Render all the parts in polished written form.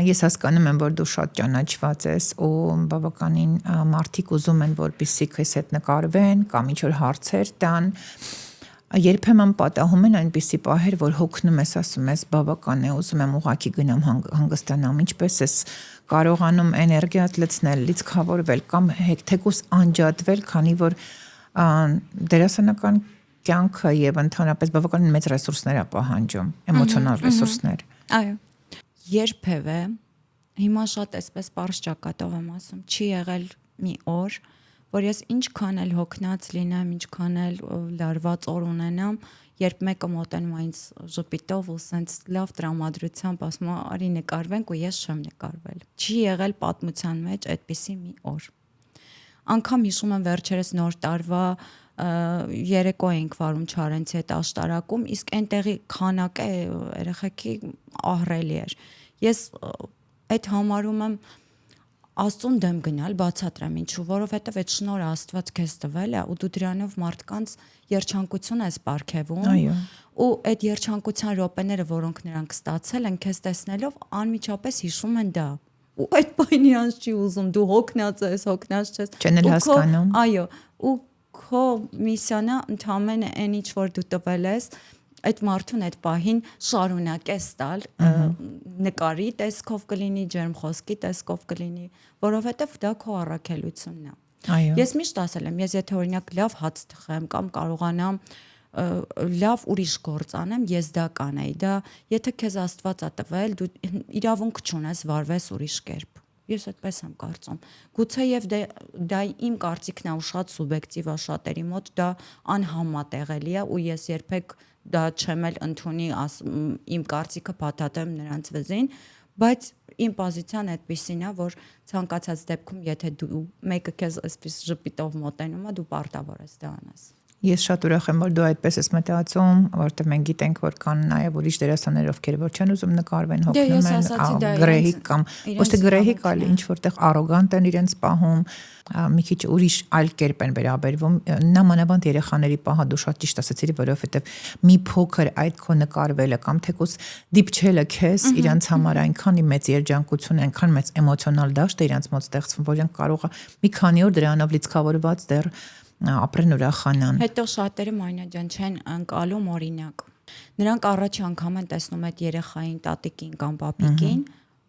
Ես հասկանում եմ, որ դու շատ ճանաչված ես ու բավականին մարդիկ ուզում են, որպեսզի քեզ հետ նկարվեն կամ ինչ-որ հարցեր տան։ Երբեմն պատահում են այնպիսի պահեր, որ հոգնում ես, ասում ես, բավական է, ուզում եմ ուղղակի գնամ հանգստանամ, ինչպես ես կարողանում էներգիատ լցնել, լիցքավորվել կամ թեկուզ անջատվել, քանի որ դերասանական կյանքը եւ ընդհանրապես բավականին մեծ ռեսուրսներ է պահանջում, էմոցիոնալ ռեսուրսներ։ Այո։ Երբևէ հիմա շատ էսպես པարզ ճակատով եմ ասում, չի եղել մի օր, որ ես ինչքան էլ հոգնած լինեմ, ինչքան էլ լարված օր ունենամ, երբ մեկը մոտենում է ինձ ժպիտով ու սենց լավ տրամադրությամբ ասում է արի նկարվենք ու ես չեմ նկարվել։ Չի եղել պատմության մեջ այդպիսի մի օր։ Անկամ հիշում եմ վերջերս նոր տարվա երեկո էինք վարում Չարենցի հետ աշտարակում, իսկ այնտեղի քանակը երեխեքի ահռելի էր։ Ես այդ համարում եմ Աստծուն դեմ գնալ, բացատրեմ ինչու, որովհետև այդ շնորհը Աստված քեզ տվել է ու դու դրանով մարդկանց երջանկություն ես պարգևում։ Ու այդ երջանկության րոպեները, որոնք նրանք ստացել են, քեզ տեսնելով անմիջապես հիշում են դա։ Ու այդ բանը իրանց չի ուզում, դու հոգնած ես, հոգնած չես։ Չեն էլ հասկանում։ Այո, ու քո միսիան է ընդհանրապես այն ինչ որ դու տվել ես, այդ մարդուն այդ պահին շարունակես տալ, նկարի տեսքով կլինի, ջերմ խոսքի տեսքով կլինի, որովհետև դա քո առաքելությունն է։ Այո։ Ես միշտ ասել եմ, ես եթե օրինակ լավ հաց թխեմ կամ կարողանամ լավ ուրիշ գործ անեմ, ես դա կանեի։ Դա եթե քեզ Աստված է տվել, դու իրավունք չունես վարվես ուրիշ կերպ։ Ես այդպես եմ կարծում։ Գուցեև դա իմ կարծիքն է ու շատ սուբյեկտիվ է շատերի մոտ, դա անհամատեղելի է ու ես երբեք դա չեմ էլ ընդունի իմ կարծիքը փաթաթեմ նրանց վզին, բայց իմ պոզիցիան այդպեսին է, որ ցանկացած դեպքում եթե դու մեկը քեզ այսպես ժպիտով մոտենում է, դու պարտավոր ես դա անես։ Ես շատ ուրախ եմ, որ դու այդպես ես մտածում, որովհետև մենք գիտենք, որ կան նաև ուրիշ դերասաններ, ովքեր որ չեն ուզում նկարվեն, հոգնում են, գրեհիկ կամ ոչ թե գրեհիկ, այլ ինչ որտեղ արոգանտ են իրենց պահում, մի քիչ ուրիշ այլ կերպ են վերաբերվում, նամանավանդ երեխաների պահը դու շատ ճիշտ ասացիր, որովհետև մի փոքր այդ քո նկարվելը կամ թեկուզ դիպչելը քեզ իրանց համար այնքան մեծ երջանկություն, այնքան մեծ էմոցիոնալ դաշտ է իրանց մոտ ստեղծվում, որ իրենք կարող է մի քանի օր դրանով լիցքավորված դեռ ապրեն ուրախանան։ Հետո շատերը Մարինա ջան չեն անցալում օրինակ։ Նրանք առաջ անգամ են տեսնում այդ երեխային տատիկին կամ պապիկին,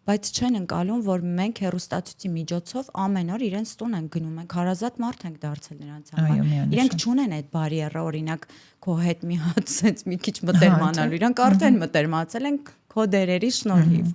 բայց չեն անցալում, որ մենք հեռուստացույցի միջոցով ամեն օր իրենց տուն են գնում, մենք հարազատ մարդ ենք դարձել նրանց համար։ Իրենք չունեն այդ բարիերը, օրինակ քո հետ մի հատ sense մի քիչ մտերմանալու։ Իրանք արդեն մտերմացել են քո դերերի շնորհիվ։